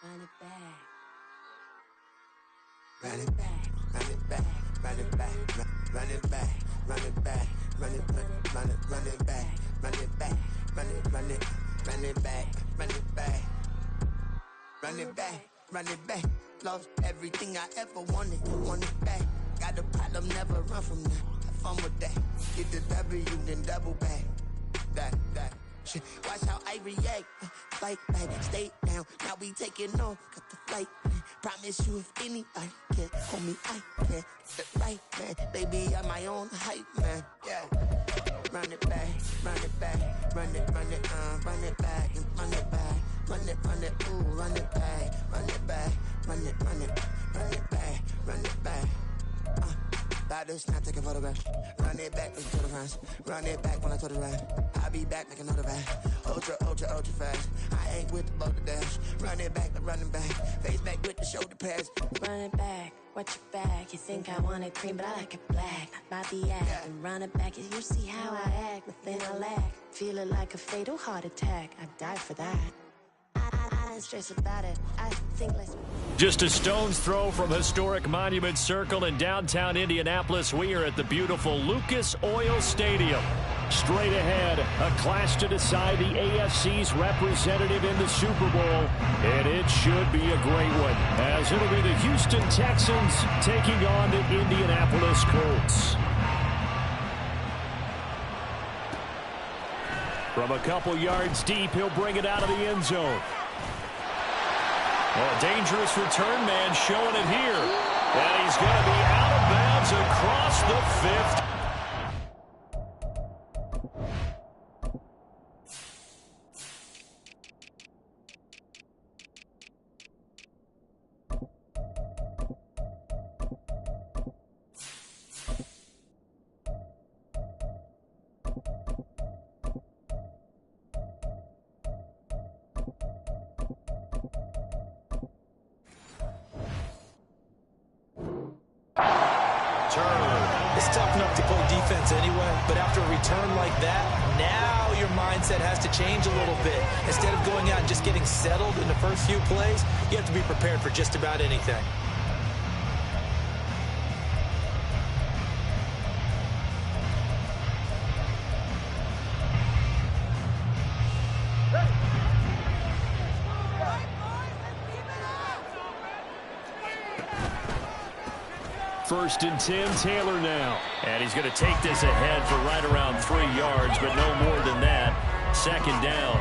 Run it back. Run it back, run it back, run it back, run it back, run it back, run it back, run it back, run it back, run it back, run it back, run it back, run it back. Lost everything I ever wanted it back. Got a problem, never run from that. Have fun with that. Get the W, then double back. That shit. Watch how I react. Fight back, stay down. Now we taking off. Got the flight. Promise you if anybody can hold me, I can. The right man, baby, I'm my own hype man. Yeah. Run it back, run it back, run it back, and run it back, run it, ooh, run it back, run it back, run it back, run it back. About to snap, take a photograph. Run it back, listen to the rhymes. Run it back when I told the rhyme. I'll be back, make another rap. Ultra fast. I ain't with the boulder dash. Run it back, running back. Face back with the shoulder pads. Run it back, watch your back. You think I want it cream, but I like it black. About the act and run it back. You see how I act, nothing I lack. Feeling like a fatal heart attack. I die for that. I ain't stressed about it. I think less. Just a stone's throw from historic Monument Circle in downtown Indianapolis. We are at the beautiful Lucas Oil Stadium. Straight ahead, a clash to decide the AFC's representative in the Super Bowl. And it should be a great one, as it'll be the Houston Texans taking on the Indianapolis Colts. From a couple yards deep, he'll bring it out of the end zone. A dangerous return man showing it here. And he's going to be out of bounds across the 50. It's tough enough to play defense anyway, but after a return like that, now your mindset has to change a little bit. Instead of going out and just getting settled in the first few plays, you have to be prepared for just about anything. First and 10, Taylor now. And he's going to take this ahead for right around 3 yards, but no more than that. Second down.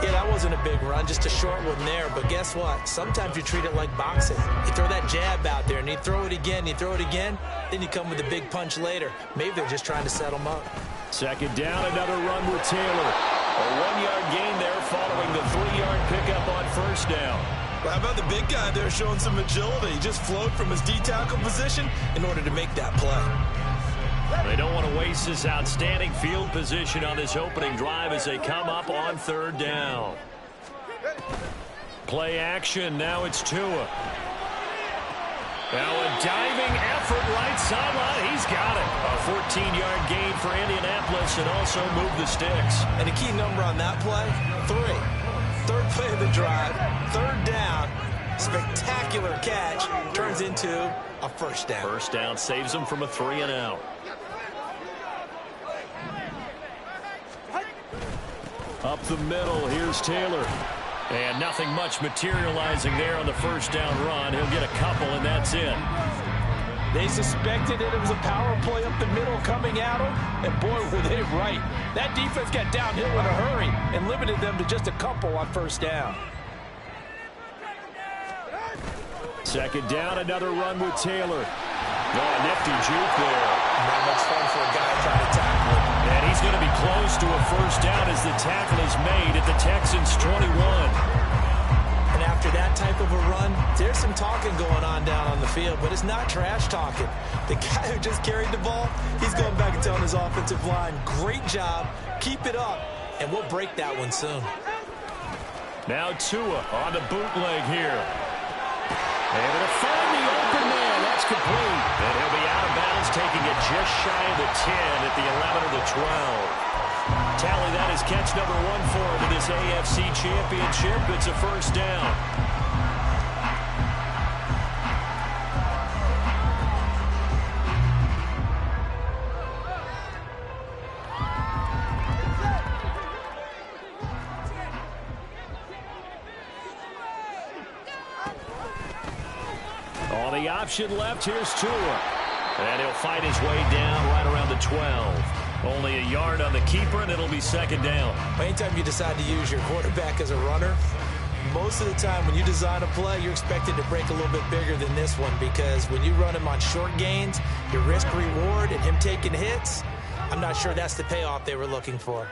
Yeah, that wasn't a big run, just a short one there. But guess what? Sometimes you treat it like boxing. You throw that jab out there, and you throw it again, then you come with a big punch later. Maybe they're just trying to settle them up. Second down, another run with Taylor. A 1-yard gain there following the 3-yard pickup on first down. Well, how about the big guy there showing some agility? He just flowed from his D-tackle position in order to make that play. They don't want to waste this outstanding field position on this opening drive as they come up on third down. Play action. Now it's Tua. Now a diving effort right sideline. He's got it. A 14-yard gain for Indianapolis and also move the sticks. And a key number on that play, 3. Third play of the drive, third down, spectacular catch, turns into a first down. First down saves them from a 3-and-out. Up the middle, here's Taylor. And nothing much materializing there on the first down run. He'll get a couple, and that's it. They suspected it was a power play up the middle coming at them, and boy, were they right. That defense got downhill in a hurry and limited them to just a couple on first down. Second down, another run with Taylor. Oh, nifty juke there. Not much fun for a guy trying to tackle him. And he's going to be close to a first down as the tackle is made at the Texans' 21. And after that type of a run, there's some talking going on down on the field, but it's not trash talking. The guy who just carried the ball, he's going back and telling his offensive line, great job, keep it up, and we'll break that one soon. Now Tua on the bootleg here. Able to find the open man. That's complete. And he'll be out of bounds, taking it just shy of the 10 at the 11 of the 12. Tally that is catch number 1 for him in this AFC Championship. It's a first down. On the option left, here's Tua. And he'll fight his way down right around the 12. Only a yard on the keeper, and it'll be second down. Anytime you decide to use your quarterback as a runner, most of the time when you design a play, you're expected to break a little bit bigger than this one, because when you run him on short gains, your risk-reward and him taking hits, I'm not sure that's the payoff they were looking for.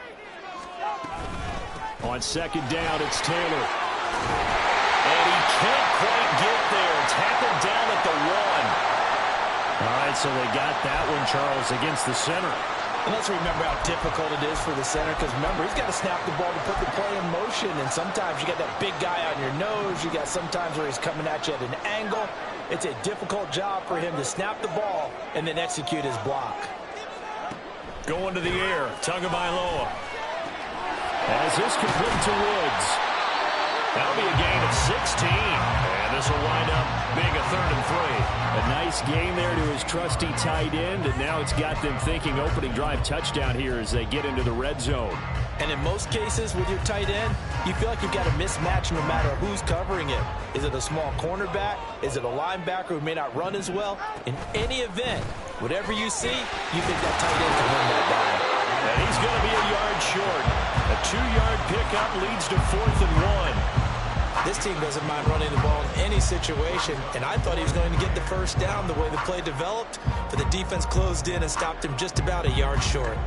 On second down, it's Taylor. And he can't quite get there. Tackled down at the 1. All right, so they got that one, Charles, against the center. And let's remember how difficult it is for the center, because remember, he's got to snap the ball to put the play in motion, and sometimes you got that big guy on your nose. You got sometimes where he's coming at you at an angle. It's a difficult job for him to snap the ball and then execute his block. Going to the air, Tagovailoa. As this complete to Woods. That'll be a gain of 16. And this will wind up being a 3rd and 3. A nice gain there to his trusty tight end, and now it's got them thinking opening drive touchdown here as they get into the red zone. And in most cases with your tight end, you feel like you've got a mismatch no matter who's covering it. Is it a small cornerback? Is it a linebacker who may not run as well? In any event, whatever you see, you think that tight end can win that battle. And he's going to be a yard short. A 2-yard pickup leads to 4th and 1. This team doesn't mind running the ball in any situation, and I thought he was going to get the first down the way the play developed, but the defense closed in and stopped him just about a yard short.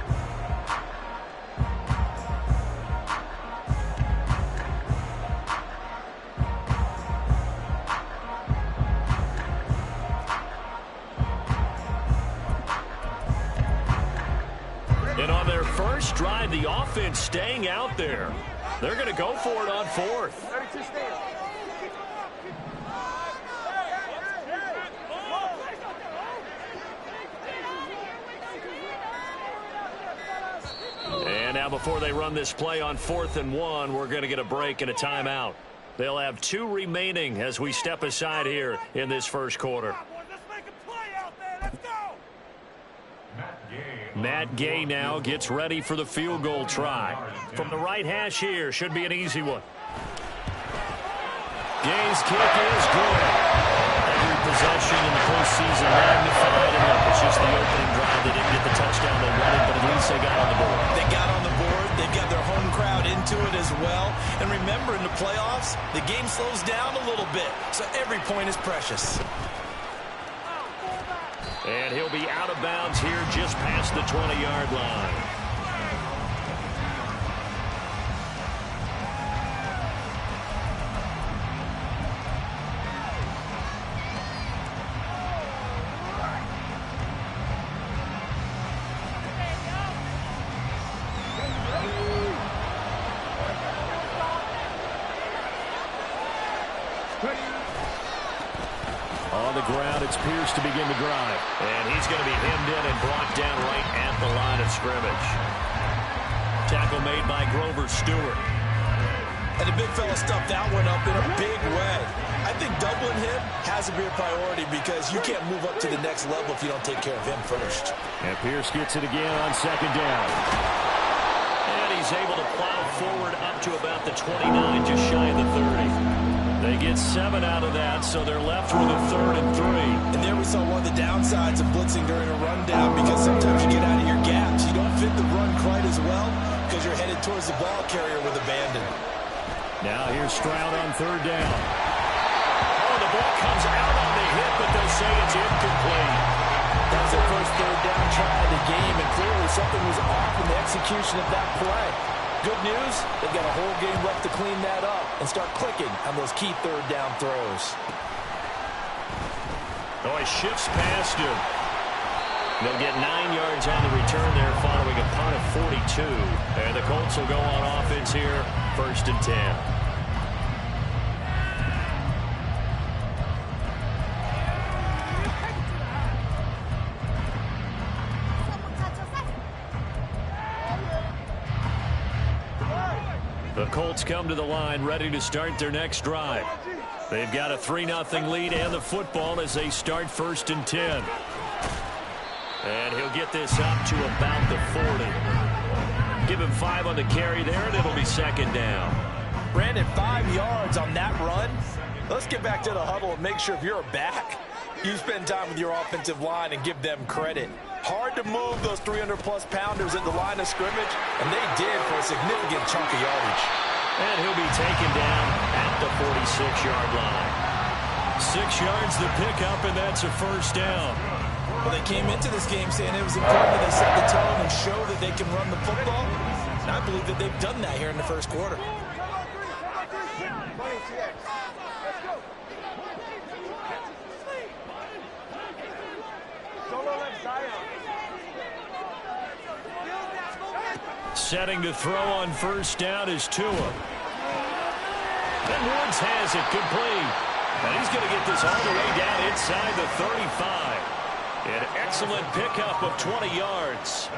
And on their first drive, the offense staying out there. They're going to go for it on 4th. And now before they run this play on 4th and 1, we're going to get a break and a timeout. They'll have 2 remaining as we step aside here in this first quarter. Matt Gay now gets ready for the field goal try. From the right hash here, should be an easy one. Gay's kick is good. Every possession in the postseason magnified, and look, it's just the opening drive. They didn't get the touchdown they wanted, but at least they got on the board. They got on the board. They've got their home crowd into it as well. And remember, in the playoffs, the game slows down a little bit, so every point is precious. And he'll be out of bounds here just past the 20-yard line. On the ground, it's Pierce to begin the drive. And he's going to be hemmed in and brought down right at the line of scrimmage. Tackle made by Grover Stewart. And the big fella stuffed that one up in a big way. I think doubling him has to be a priority because you can't move up to the next level if you don't take care of him first. And Pierce gets it again on second down. And he's able to plow forward up to about the 29, just shy of the 30. They get 7 out of that, so they're left with a 3rd and 3. And there we saw one of the downsides of blitzing during a rundown, because sometimes you get out of your gaps. You don't fit the run quite as well because you're headed towards the ball carrier with abandon. Now here's Stroud on 3rd down. Oh, the ball comes out on the hit, but they'll say it's incomplete. That was their first 3rd down try of the game, and clearly something was off in the execution of that play. Good news, they've got a whole game left to clean that up and start clicking on those key 3rd down throws. Oh, he shifts past him. They'll get 9 yards on the return there following a punt of 42. And the Colts will go on offense here, 1st and 10. Colts come to the line, ready to start their next drive. They've got a 3-0 lead and the football as they start 1st and 10. And he'll get this up to about the 40. Give him 5 on the carry there, and it'll be 2nd down. Brandon, 5 yards on that run. Let's get back to the huddle and make sure if you're a back, you spend time with your offensive line and give them credit. Hard to move those 300-plus pounders at the line of scrimmage, and they did for a significant chunk of yardage. And he'll be taken down at the 46-yard line. 6 yards the pickup, and that's a 1st down. Well, they came into this game saying it was important that they set the tone and show that they can run the football. And I believe that they've done that here in the 1st quarter. Setting to throw on 1st down is Tua. And Woods has it complete. And he's going to get this all the way down inside the 35. An excellent pickup of 20 yards.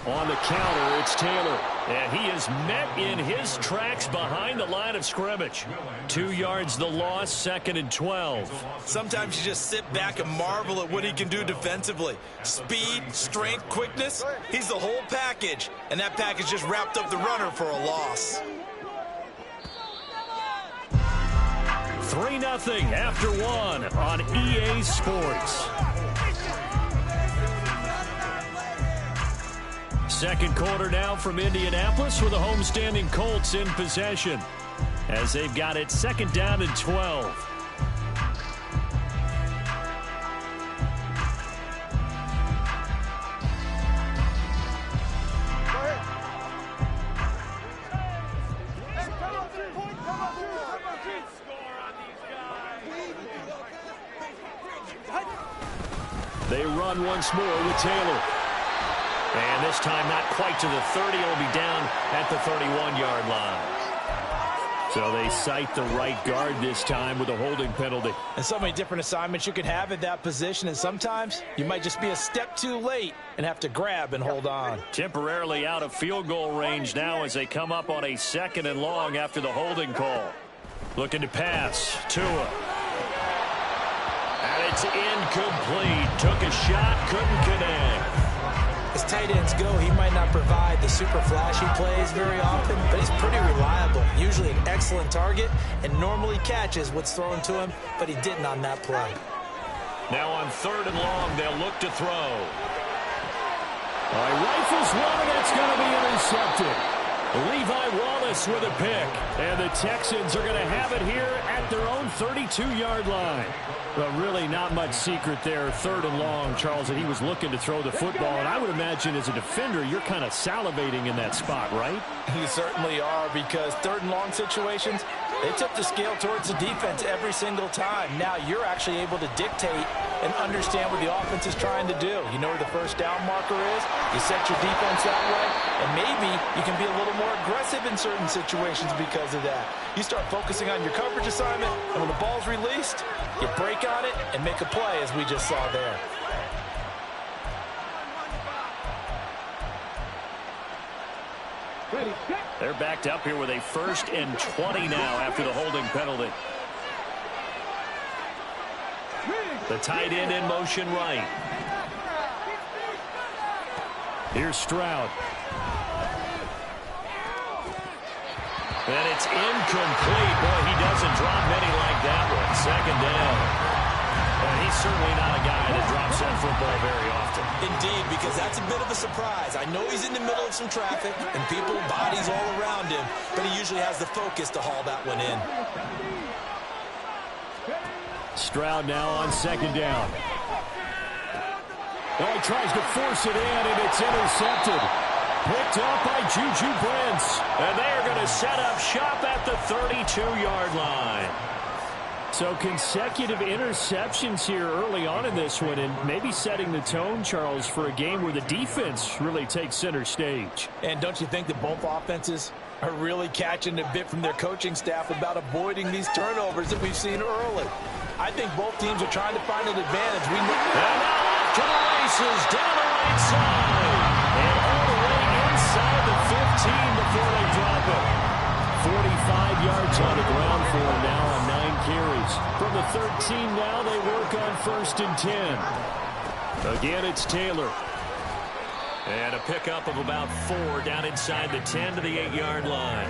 On the counter, it's Taylor. And he is met in his tracks behind the line of scrimmage. 2 yards the loss, 2nd and 12. Sometimes you just sit back and marvel at what he can do defensively. Speed, strength, quickness, he's the whole package. And that package just wrapped up the runner for a loss. 3-0 after 1 on EA Sports. 2nd quarter now from Indianapolis with the homestanding Colts in possession as they've got it 2nd down and 12. They run once more with Taylor. And this time not quite to the 30. It'll be down at the 31-yard line. So they cite the right guard this time with a holding penalty. And so many different assignments you can have at that position. And sometimes you might just be a step too late and have to grab and hold on. Temporarily out of field goal range now as they come up on a 2nd and long after the holding call. Looking to pass. Tua. And it's incomplete. Took a shot, couldn't connect. As tight ends go, he might not provide the super flashy plays very often, but he's pretty reliable. Usually an excellent target and normally catches what's thrown to him, but he didn't on that play. Now on 3rd and long, they'll look to throw. Rifles one, and it's going to be intercepted. Levi Wallace with a pick. And the Texans are going to have it here at their own 32-yard line. Well, really not much secret there. 3rd and long, Charles, that he was looking to throw the football. And I would imagine as a defender, you're kind of salivating in that spot, right? You certainly are, because 3rd and long situations, they tip the scale towards the defense every single time. Now you're actually able to dictate and understand what the offense is trying to do. You know where the 1st down marker is. You set your defense that way, and maybe you can be a little more aggressive in certain situations because of that. You start focusing on your coverage assignment, and when the ball's released, you break on it and make a play, as we just saw there. They're backed up here with a 1st and 20 now after the holding penalty. The tight end in motion right. Here's Stroud. And it's incomplete. Boy, he doesn't drop many like that one. 2nd down. And he's certainly not a guy that drops that football very often. Indeed, because that's a bit of a surprise. I know he's in the middle of some traffic and people, bodies all around him, but he usually has the focus to haul that one in. Stroud now on 2nd down. Oh, he tries to force it in, and it's intercepted. Picked up by Juju Brents. And they are going to set up shop at the 32-yard line. So consecutive interceptions here early on in this one, and maybe setting the tone, Charles, for a game where the defense really takes center stage. And don't you think that both offenses are really catching a bit from their coaching staff about avoiding these turnovers that we've seen early? I think both teams are trying to find an advantage. We know. And now off to the races, down the right side, and all the way inside the 15 before they drop it. 45 yards on the ground for him now on 9 carries. From the 13 now, they work on 1st and 10. Again, it's Taylor. And a pickup of about 4 down inside the 10 to the 8-yard line.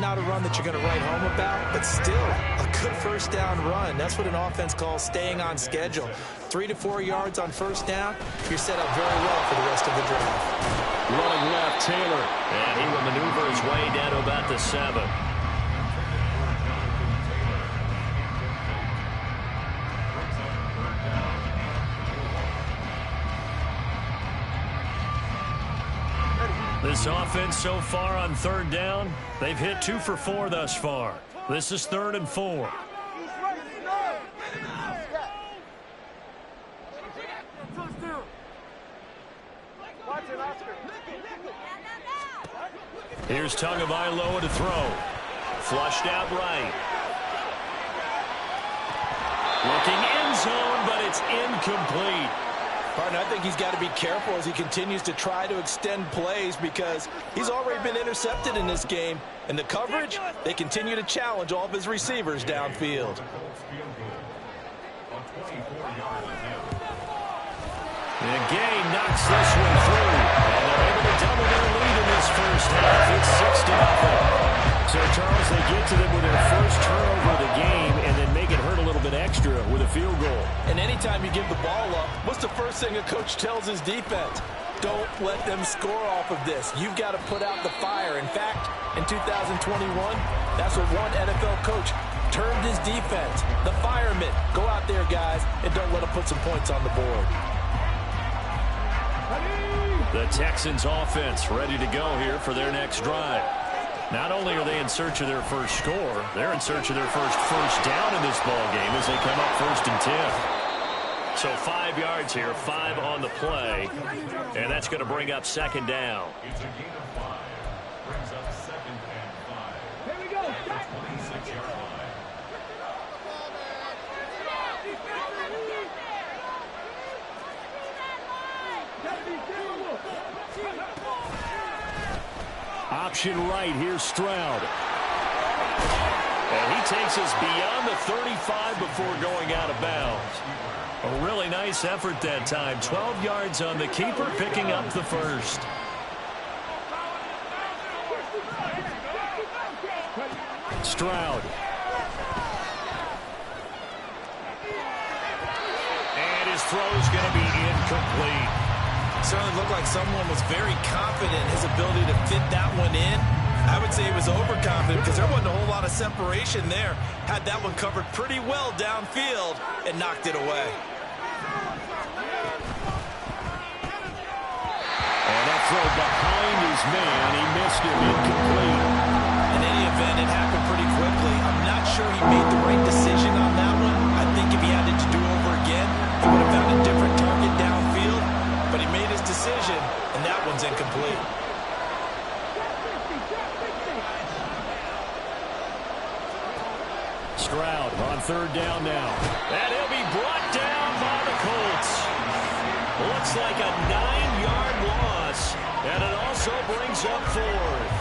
Not a run that you're going to write home about, but still a good first down run. That's what an offense calls staying on schedule. 3 to 4 yards on first down, you're set up very well for the rest of the drive. Running left, Taylor. And he will maneuver his way down to about the 7. This offense so far on 3rd down, they've hit 2 for 4 thus far. This is 3rd and 4. Here's Tagovailoa to throw. Flushed out right. Looking end zone, but it's incomplete. Partner, I think he's got to be careful as he continues to try to extend plays because he's already been intercepted in this game. And the coverage, they continue to challenge all of his receivers downfield. And Gay knocks this one through. And they're able to double their lead in this first half. It's 6-0. So, Charles, they get to them with their first turnover of the game and then make it hurt a little bit extra with a field goal. And anytime you give the ball up, what's the first thing a coach tells his defense? Don't let them score off of this. You've got to put out the fire. In fact, in 2021, that's what one NFL coach termed his defense. The firemen. Go out there, guys, and don't let them put some points on the board. The Texans offense ready to go here for their next drive. Not only are they in search of their first score, they're in search of their first down in this ball game as they come up 1st and 10. So 5 yards here, 5 on the play, and that's going to bring up 2nd down. Here we go. Option right, here's Stroud. And he takes us beyond the 35 before going out of bounds. A really nice effort that time. 12 yards on the keeper, picking up the first. Stroud. And his throw's going to be incomplete. Certainly looked like someone was very confident in his ability to fit that one in. I would say he was overconfident because there wasn't a whole lot of separation there. Had that one covered pretty well downfield and knocked it away. And that throw behind his man, he missed it, incomplete. In any event, it happened pretty quickly. I'm not sure he made the right decision on that one. I think if he had it to do over again, he would have found a different target downfield. But he made his decision, and that one's incomplete. Stroud on 3rd down now. And he'll be brought down by the Colts. Looks like a 9-yard loss, and it also brings up 4th.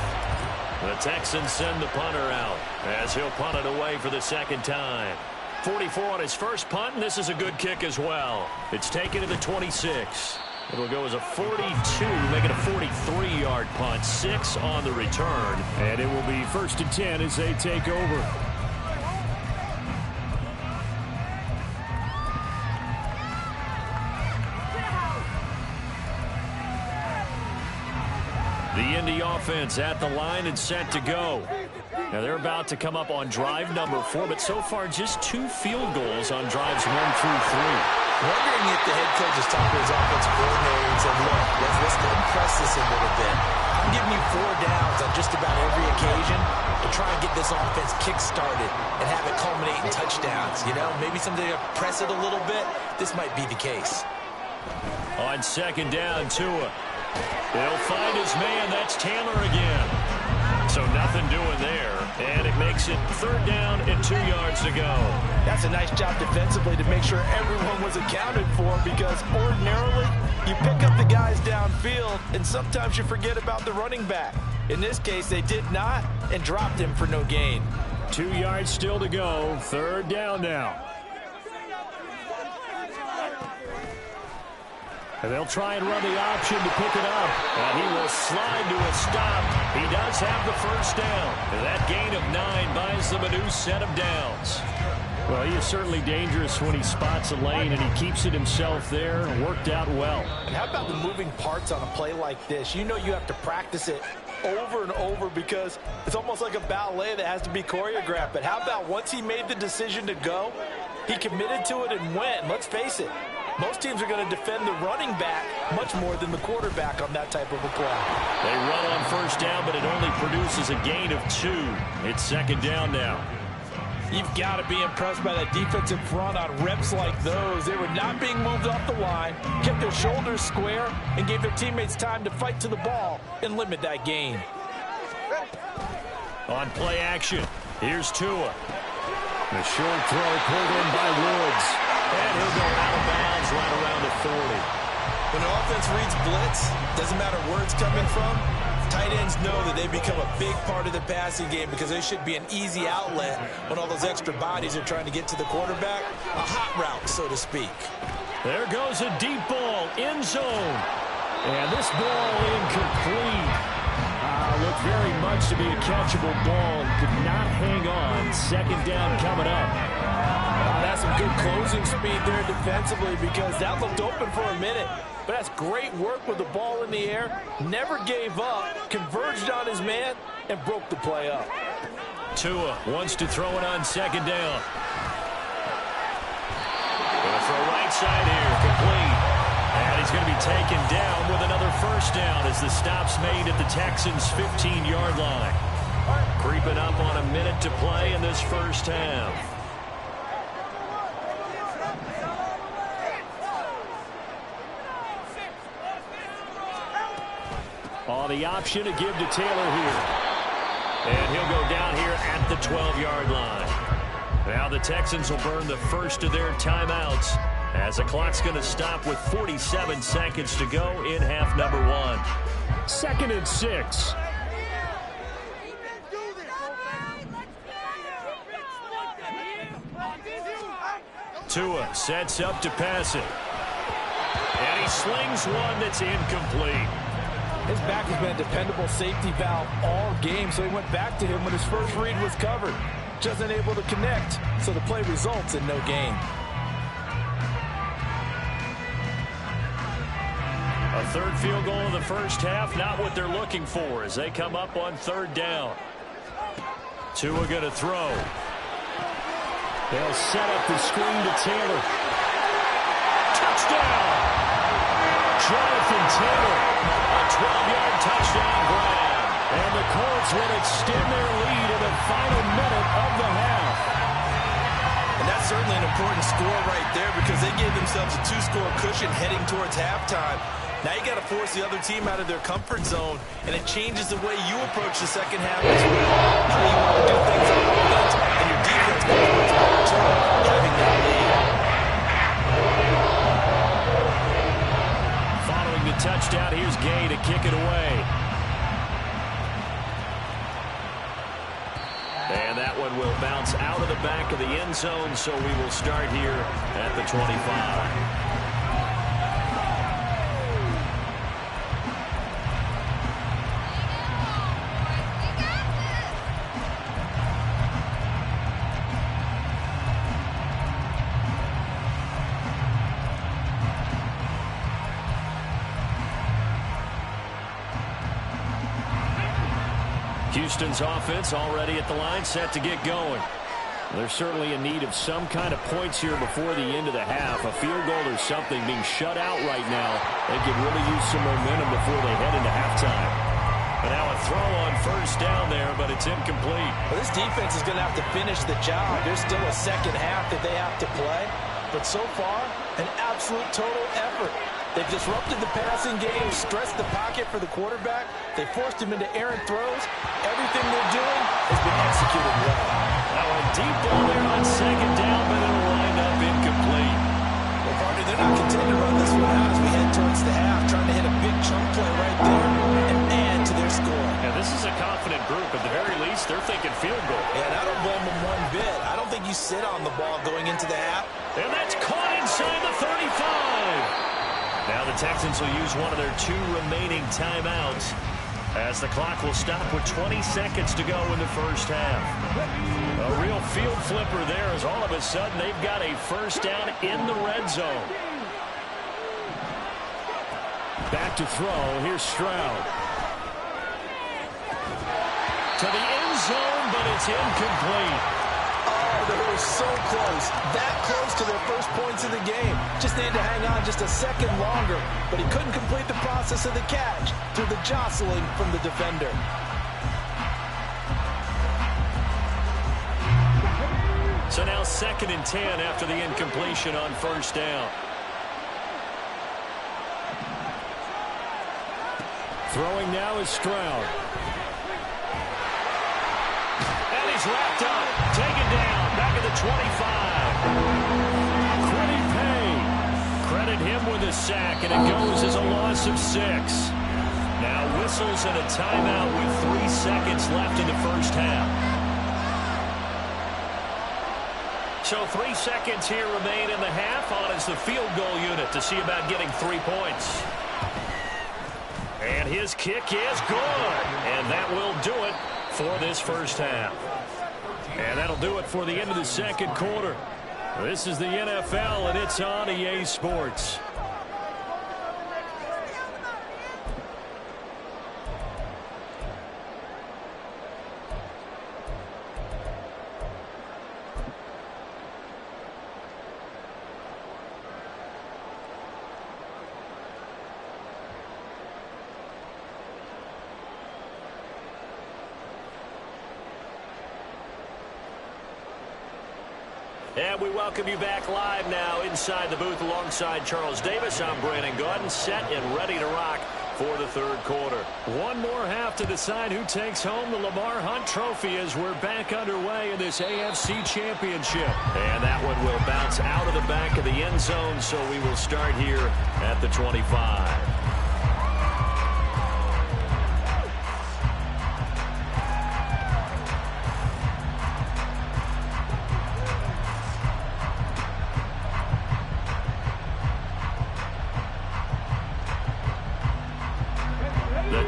The Texans send the punter out as he'll punt it away for the 2nd time. 44 on his first punt, and this is a good kick as well. It's taken to the 26. It'll go as a 42, make it a 43-yard punt, 6 on the return. And it will be 1st and 10 as they take over. The Indy offense at the line and set to go. Now they're about to come up on drive number 4, but so far just 2 field goals on drives 1 through 3. Wondering if the head coach is talking to his offensive coordinator and said, look, let's impress this a little bit. I'm giving you 4 downs on just about every occasion to try and get this offense kick-started and have it culminate in touchdowns. You know, maybe something to press it a little bit. This might be the case. On second down, Tua. He'll find his man. That's Taylor again. So nothing doing there. And it makes it 3rd down and 2 yards to go. That's a nice job defensively to make sure everyone was accounted for, because ordinarily you pick up the guys downfield and sometimes you forget about the running back. In this case, they did not and dropped him for no gain. 2 yards still to go. 3rd down now. And they'll try and run the option to pick it up. And he will slide to a stop. He does have the 1st down. And that gain of 9 buys them a new set of downs. Well, he is certainly dangerous when he spots a lane, and he keeps it himself there. Worked out well. And how about the moving parts on a play like this? You know you have to practice it over and over because it's almost like a ballet that has to be choreographed. But how about once he made the decision to go, he committed to it and went. Let's face it, most teams are going to defend the running back much more than the quarterback on that type of a play. They run on 1st down, but it only produces a gain of 2. It's 2nd down now. You've got to be impressed by that defensive front on reps like those. They were not being moved off the line, kept their shoulders square, and gave their teammates time to fight to the ball and limit that gain. On play action, here's Tua. The short throw pulled in by Woods. And he'll go out of bounds right around the 40. When the offense reads blitz, doesn't matter where it's coming from, tight ends know that they become a big part of the passing game because they should be an easy outlet when all those extra bodies are trying to get to the quarterback. A hot route, so to speak. There goes a deep ball, end zone. And this ball incomplete. Looked very much to be a catchable ball. Could not hang on. 2nd down coming up. That's some good closing speed there defensively, because that looked open for a minute. But that's great work with the ball in the air. Never gave up, converged on his man, and broke the play up. Tua wants to throw it on 2nd down. Gonna throw right side here, complete. And he's going to be taken down with another 1st down as the stop's made at the Texans' 15-yard line. Creeping up on a minute to play in this 1st half. On the option to give to Taylor here. And he'll go down here at the 12-yard line. Now the Texans will burn the first of their timeouts, as the clock's going to stop with 47 seconds to go in half number 1. 2nd and 6. Tua sets up to pass it. And he slings one that's incomplete. His back has been a dependable safety valve all game, so he went back to him when his first read was covered. Just unable to connect, so the play results in no gain. A 3rd field goal in the 1st half, not what they're looking for as they come up on 3rd down. Tua going to throw. They'll set up the screen to Taylor. Touchdown! Jonathan Taylor, a 12-yard touchdown grab. And the Colts will extend their lead in the final minute of the half. And that's certainly an important score right there, because they gave themselves a 2-score cushion heading towards halftime. Now you got to force the other team out of their comfort zone, and it changes the way you approach the 2nd half as well. How you want to do things on offense, and your defense goes much better too, having that lead. Following the touchdown, here's Gay to kick it away. And that one will bounce out of the back of the end zone, so we will start here at the 25. Houston's offense already at the line, set to get going. They're certainly in need of some kind of points here before the end of the half. A field goal or something, being shut out right now. They could really use some momentum before they head into halftime. And now a throw on first down there, but it's incomplete. Well, this defense is going to have to finish the job. There's still a second half that they have to play. But so far, an absolute total effort. They've disrupted the passing game, stressed the pocket for the quarterback. They forced him into errant throws. Everything they're doing has been executed well. Now a deep ball there on second down, but it'll wind up incomplete. Well, partner, they're not content to run this one out as we head towards the half, trying to hit a big chunk play right there and add to their score. And this is a confident group. At the very least, they're thinking field goal. And I don't blame them one bit. I don't think you sit on the ball going into the half. And that's caught inside the 35. Now the Texans will use one of their 2 remaining timeouts as the clock will stop with 20 seconds to go in the first half. A real field flipper there as all of a sudden they've got a first down in the red zone. Back to throw. Here's Stroud. To the end zone, but it's incomplete. Oh, they were so close. That close to their first points of the game. Just needed to hang on just a second longer, but he couldn't complete the process of the catch through the jostling from the defender. So now 2nd and 10 after the incompletion on first down. Throwing now is Stroud. And he's wrapped up. Taken down. Back at the 25. Quiddy Pay. Credit him with a sack, and it goes as a loss of 6. Now whistles and a timeout with 3 seconds left in the first half. So 3 seconds here remain in the half on as the field goal unit to see about getting 3 points. And his kick is good. And that will do it for this first half. And that'll do it for the end of the second quarter. This is the NFL, and it's on EA Sports. And we welcome you back live now inside the booth alongside Charles Davis. I'm Brandon Gaudin, set and ready to rock for the third quarter. One more half to decide who takes home the Lamar Hunt Trophy as we're back underway in this AFC Championship. And that one will bounce out of the back of the end zone, so we will start here at the 25.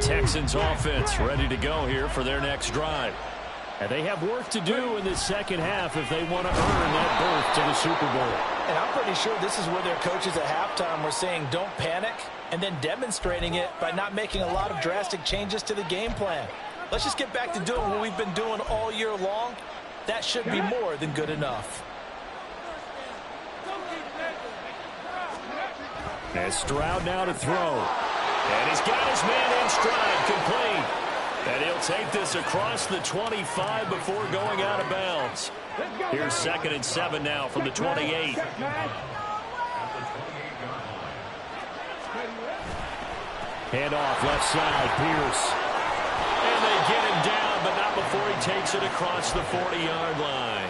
Texans offense ready to go here for their next drive. And they have work to do in this second half if they want to earn that berth to the Super Bowl. And I'm pretty sure this is where their coaches at halftime were saying don't panic, and then demonstrating it by not making a lot of drastic changes to the game plan. Let's just get back to doing what we've been doing all year long. That should be more than good enough. As Stroud now to throw. And he's got his man in stride, complete. And he'll take this across the 25 before going out of bounds. Here's 2nd and 7 now from the 28. Handoff left side, Pierce. And they get him down, but not before he takes it across the 40-yard line.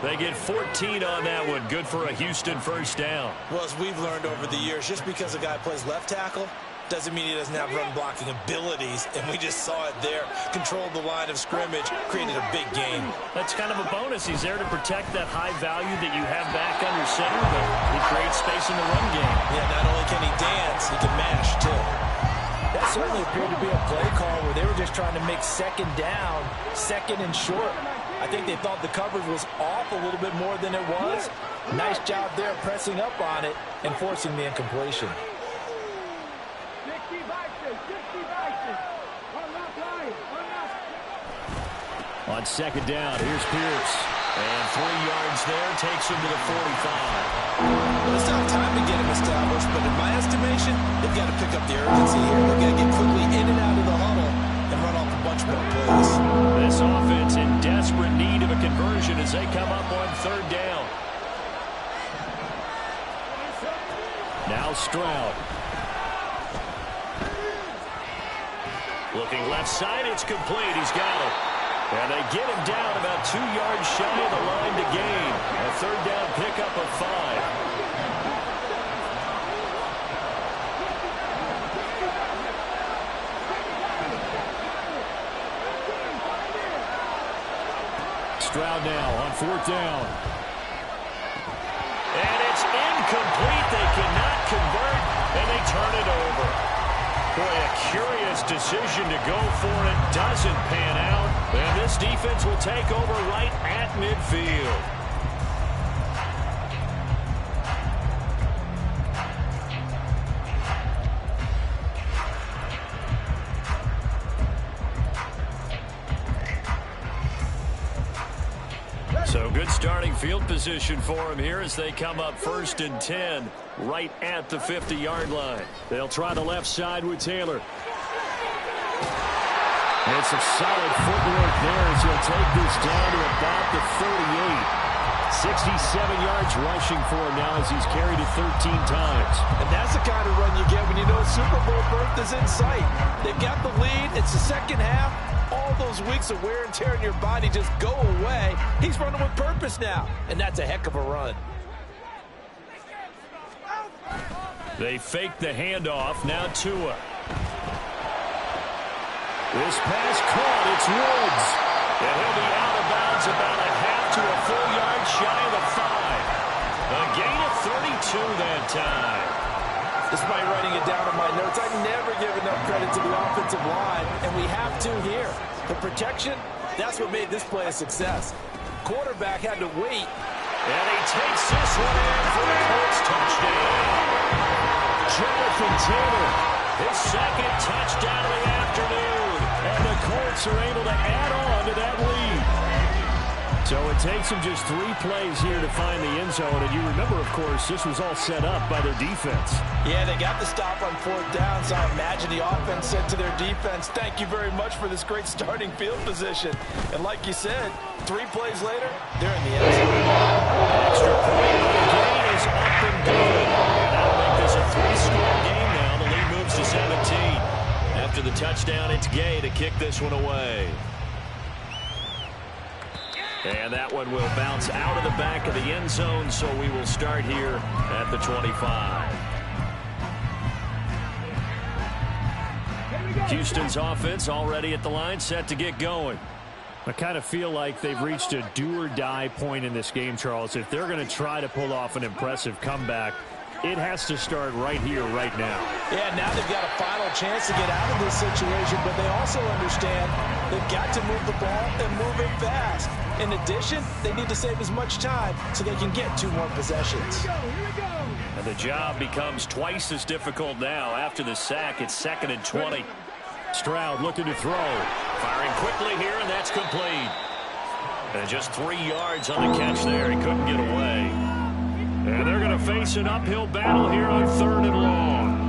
They get 14 on that one. Good for a Houston first down. Well, as we've learned over the years, just because a guy plays left tackle doesn't mean he doesn't have run blocking abilities, and we just saw it there. Controlled the line of scrimmage, created a big gain. That's kind of a bonus. He's there to protect that high value that you have back under center, but he creates space in the run game. Yeah, not only can he dance, he can mash, too. That certainly appeared to be a play call where they were just trying to make second down, second and short. I think they thought the coverage was off a little bit more than it was. Nice job there pressing up on it and forcing the incompletion. On second down, here's Pierce. And 3 yards there, takes him to the 45. Well, it's not time to get him established, but in my estimation, they've got to pick up the urgency here. They've got to get quickly in and out of the huddle going to play this. This offense in desperate need of a conversion as they come up on third down. Now Stroud. Looking left side, it's complete. He's got it. And they get him down about 2 yards shy of the line to gain. A third down pickup of 5. Stroud now on fourth down. And it's incomplete. They cannot convert, and they turn it over. Boy, a curious decision to go for it. Doesn't pan out. And this defense will take over right at midfield. So good starting field position for him here as they come up 1st and 10 right at the 50-yard line. They'll try the left side with Taylor. And some solid footwork there as he'll take this down to about the 48. 67 yards rushing for him now as he's carried it 13 times. And that's the kind of run you get when you know Super Bowl berth is in sight. They've got the lead. It's the second half. All those weeks of wear and tear in your body just go away. He's running with purpose now, and that's a heck of a run. They fake the handoff. Now Tua. This pass caught. It's Woods. And he'll be out of bounds about a half to a full yard shy of the 5. A gain of 32 that time. Despite writing it down in my notes, I never give enough credit to the offensive line, and we have to here. The protection, that's what made this play a success. Quarterback had to wait. And he takes this one in for the Colts touchdown. Jonathan Taylor, his second touchdown of the afternoon. And the Colts are able to add on to that lead. So it takes them just 3 plays here to find the end zone. And you remember, of course, this was all set up by their defense. Yeah, they got the stop on 4th down, so I imagine the offense said to their defense, thank you very much for this great starting field position. And like you said, 3 plays later, they're in the end zone. Extra point. The gain is up and good. That'll make this a 3-score game now. The lead moves to 17. After the touchdown, it's Gay to kick this one away. And that one will bounce out of the back of the end zone, so we will start here at the 25. Houston's offense already at the line, set to get going. I kind of feel like they've reached a do-or-die point in this game, Charles. If they're going to try to pull off an impressive comeback, it has to start right here, right now. Yeah, now they've got a final chance to get out of this situation, but they also understand they've got to move the ball and move it fast. In addition, they need to save as much time so they can get 2 more possessions. Here we go. And the job becomes twice as difficult now. After the sack, it's 2nd and 20. Stroud looking to throw. Firing quickly here, and that's complete. And just 3 yards on the catch there. He couldn't get away. And they're going to face an uphill battle here on 3rd and long.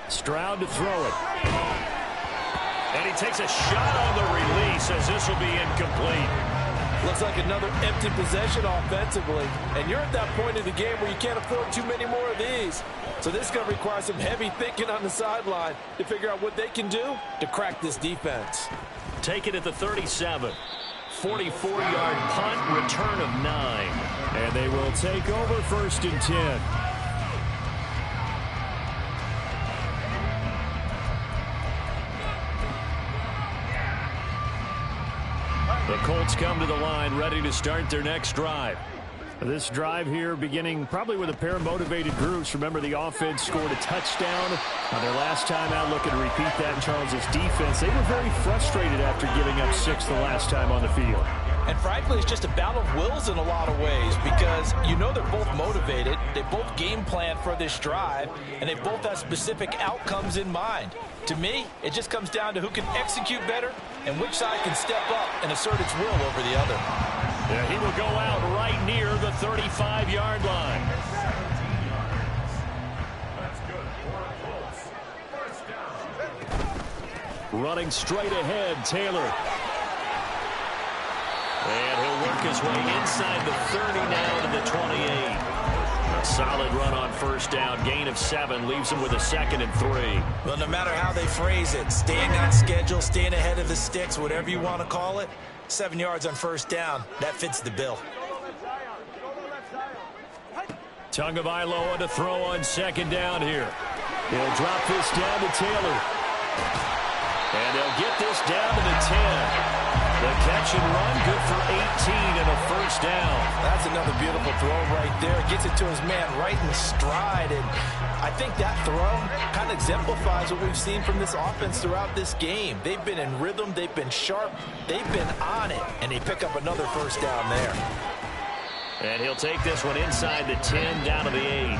Stroud to throw it. And he takes a shot on the release as this will be incomplete. Looks like another empty possession offensively. And you're at that point in the game where you can't afford too many more of these. So this is going to require some heavy thinking on the sideline to figure out what they can do to crack this defense. Take it at the 37. 44-yard punt, return of 9. And they will take over 1st and 10. The Colts come to the line, ready to start their next drive. This drive here beginning probably with a pair of motivated groups. Remember, the offense scored a touchdown on their last time out. Looking to repeat that in Charles's defense. They were very frustrated after giving up 6 the last time on the field. And frankly, it's just a battle of wills in a lot of ways because you know they're both motivated. They both game plan for this drive, and they both have specific outcomes in mind. To me, it just comes down to who can execute better and which side can step up and assert its will over the other. Yeah, he will go out right near the 35-yard line. Running straight ahead, Taylor. And he'll work his way inside the 30 now to the 28. A solid run on first down. Gain of 7 leaves him with a 2nd and 3. Well, no matter how they phrase it, staying on schedule, staying ahead of the sticks, whatever you want to call it, 7 yards on first down, that fits the bill. Tagovailoa to throw on 2nd down here. He'll drop this down to Taylor. And they'll get this down to the 10. The catch and run, good for 18 and a first down. That's another beautiful throw right there. Gets it to his man right in stride. And I think that throw kind of exemplifies what we've seen from this offense throughout this game. They've been in rhythm. They've been sharp. They've been on it. And they pick up another first down there. And he'll take this one inside the 10 down to the 8.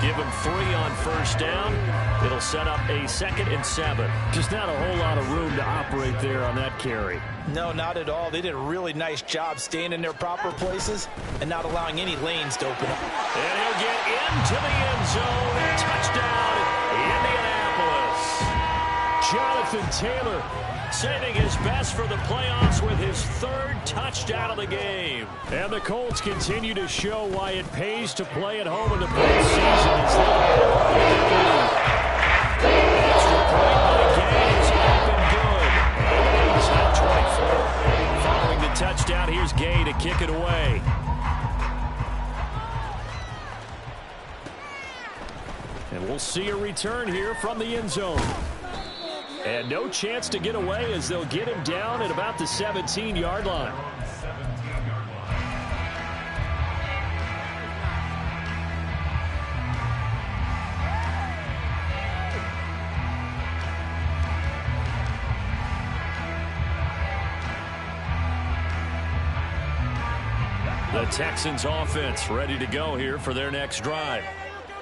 Give him 3 on first down. It'll set up a 2nd and 7. Just not a whole lot of room to operate there on that carry. No, not at all. They did a really nice job staying in their proper places and not allowing any lanes to open up. And he'll get into the end zone. Touchdown, Indianapolis. Jonathan Taylor saving his best for the playoffs with his 3rd touchdown of the game. And the Colts continue to show why it pays to play at home in the postseason. Extra point by Gaines up and good. He's at 24. Following the touchdown, here's Gay to kick it away. And we'll see a return here from the end zone. And no chance to get away as they'll get him down at about the 17-yard line. The Texans offense ready to go here for their next drive.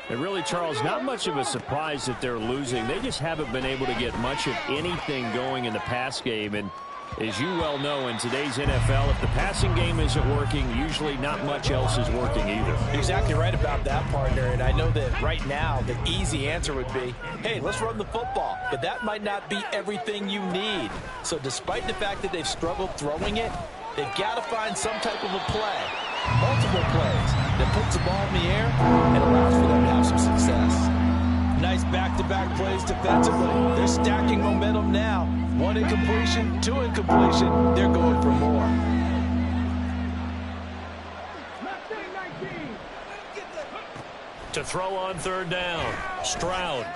And really, Charles, not much of a surprise that they're losing. They just haven't been able to get much of anything going in the pass game. And as you well know, in today's NFL, if the passing game isn't working, usually not much else is working either. You're exactly right about that, partner. And I know that right now the easy answer would be, hey, let's run the football. But that might not be everything you need. So despite the fact that they've struggled throwing it, they've got to find some type of a play, multiple plays, that puts the ball in the air and allows for them to have some success. Nice back-to-back plays defensively. They're stacking momentum now. 1 incompletion, 2 incompletion. They're going for more. To throw on 3rd down, Stroud.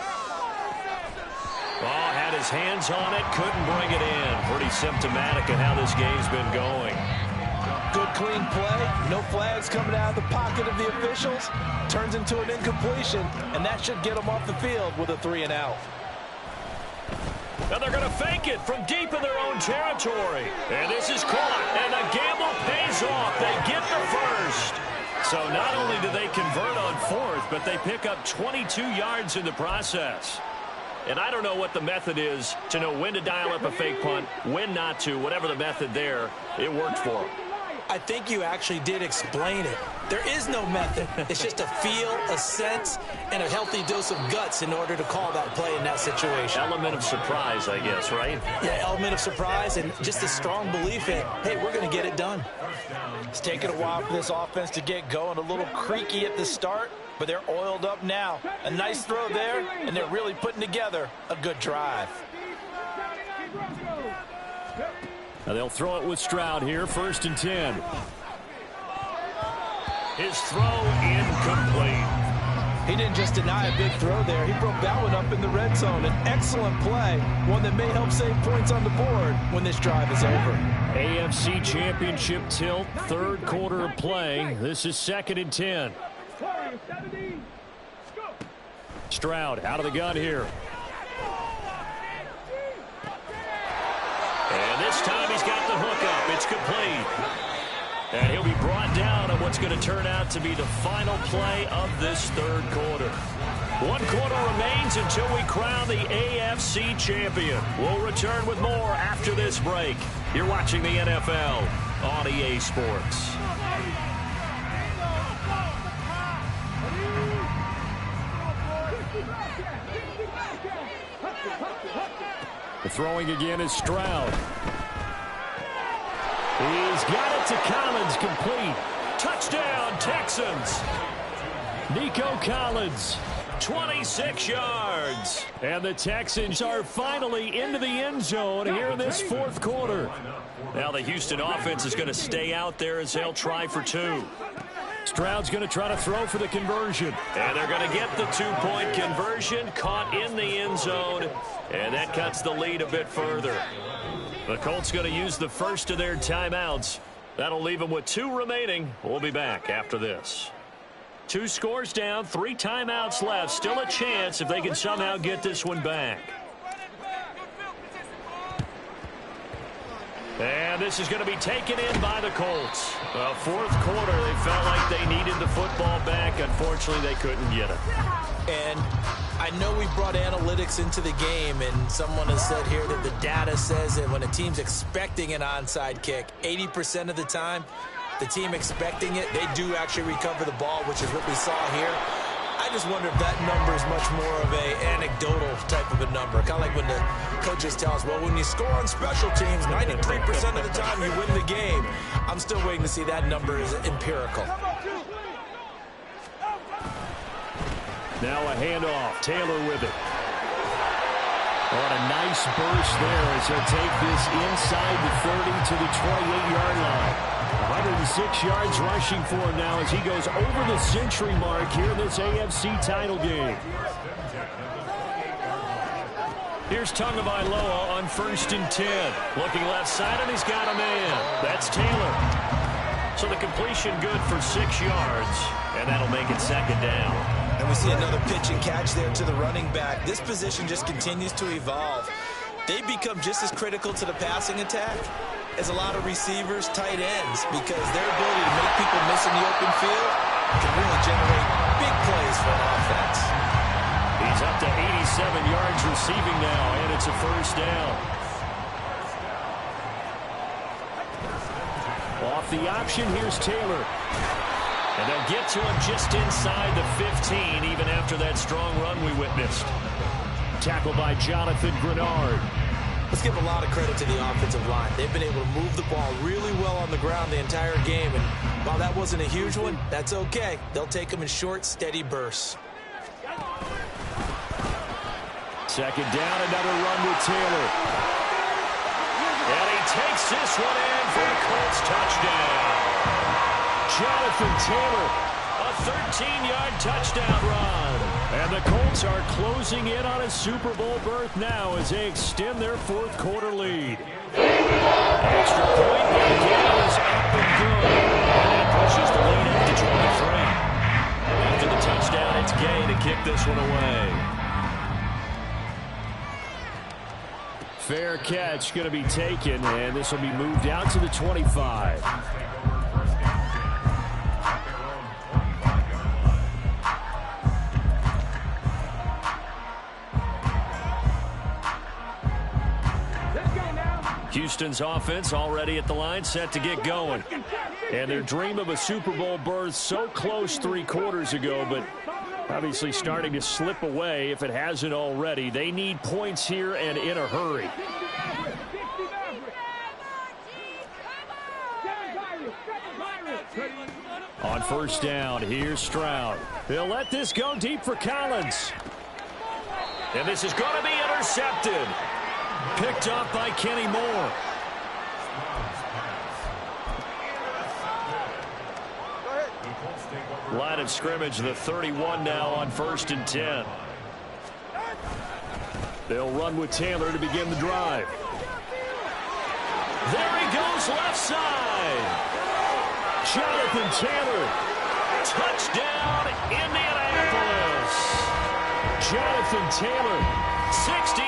Oh, had his hands on it, couldn't bring it in. Pretty symptomatic of how this game's been going. Good clean play, no flags coming out of the pocket of the officials. Turns into an incompletion, and that should get them off the field with a 3 and out. And they're going to fake it from deep in their own territory. And this is caught, and the gamble pays off. They get the first. So not only do they convert on 4th, but they pick up 22 yards in the process. And I don't know what the method is to know when to dial up a fake punt, when not to. Whatever the method there, it worked for them. I think you actually did explain it. There is no method. It's just a feel, a sense, and a healthy dose of guts in order to call that play in that situation. Element of surprise, I guess, right? Yeah, element of surprise and just a strong belief in, hey, we're going to get it done. It's taken a while for this offense to get going. A little creaky at the start, but they're oiled up now. A nice throw there, and they're really putting together a good drive. Now they'll throw it with Stroud here, 1st and 10. His throw incomplete. He didn't just deny a big throw there. He broke that one up in the red zone. An excellent play, one that may help save points on the board when this drive is over. AFC Championship tilt, 3rd quarter of play. This is 2nd and 10. Stroud out of the gun here. And this time he's got the hook up. It's complete. And he'll be brought down on what's going to turn out to be the final play of this 3rd quarter. 1 quarter remains until we crown the AFC champion. We'll return with more after this break. You're watching the NFL on EA Sports. Throwing again is Stroud. He's got it to Collins, complete. Touchdown, Texans. Nico Collins, 26 yards. And the Texans are finally into the end zone here in this fourth quarter. Now the Houston offense is going to stay out there as they'll try for two. Stroud's going to try to throw for the conversion. And they're going to get the two-point conversion, caught in the end zone, and that cuts the lead a bit further. The Colts going to use the first of their timeouts. That'll leave them with 2 remaining. We'll be back after this. 2 scores down, 3 timeouts left. Still a chance if they can somehow get this one back. And this is going to be taken in by the Colts. Well, fourth quarter, they felt like they needed the football back. Unfortunately, they couldn't get it. And I know we brought analytics into the game, and someone has said here that the data says that when a team's expecting an onside kick, 80% of the time, the team expecting it, they do actually recover the ball, which is what we saw here. I just wonder if that number is much more of a anecdotal type of a number. Kind of like when the coaches tell us, well, when you score on special teams, 93% of the time you win the game. I'm still waiting to see that number is empirical. Now a handoff. Taylor with it. What a nice burst there as he'll take this inside the 30 to the 28-yard line. 106 yards rushing for him now as he goes over the century mark here in this AFC title game. Here's Tagovailoa on 1st and 10. Looking left side, and he's got a man. That's Taylor. So the completion good for 6 yards, and that'll make it 2nd down. And we see another pitch and catch there to the running back. This position just continues to evolve. They become just as critical to the passing attack as a lot of receivers, tight ends, because their ability to make people miss in the open field can really generate big plays for an offense. He's up to 87 yards receiving now, and it's a 1st down. Off the option, here's Taylor. And they'll get to him just inside the 15, even after that strong run we witnessed. Tackled by Jonathan Grenard. Let's give a lot of credit to the offensive line. They've been able to move the ball really well on the ground the entire game. And while that wasn't a huge one, that's okay. They'll take them in short, steady bursts. 2nd down, another run with Taylor. And he takes this one in for a Colts touchdown. Jonathan Taylor, a 13-yard touchdown run. And the Colts are closing in on a Super Bowl berth now as they extend their 4th quarter lead. Extra point by Gale is up and good. And that pushes the lead up to 23. After the touchdown, it's Gay to kick this one away. Fair catch going to be taken, and this will be moved out to the 25. Houston's offense already at the line, set to get going. And their dream of a Super Bowl berth so close 3 quarters ago, but obviously starting to slip away if it hasn't already. They need points here and in a hurry. On 1st down, here's Stroud. They'll let this go deep for Collins. And this is going to be intercepted. Picked up by Kenny Moore. Line of scrimmage, the 31 now on 1st and 10. They'll run with Taylor to begin the drive. There he goes left side. Jonathan Taylor. Touchdown, Indianapolis. Jonathan Taylor, 60.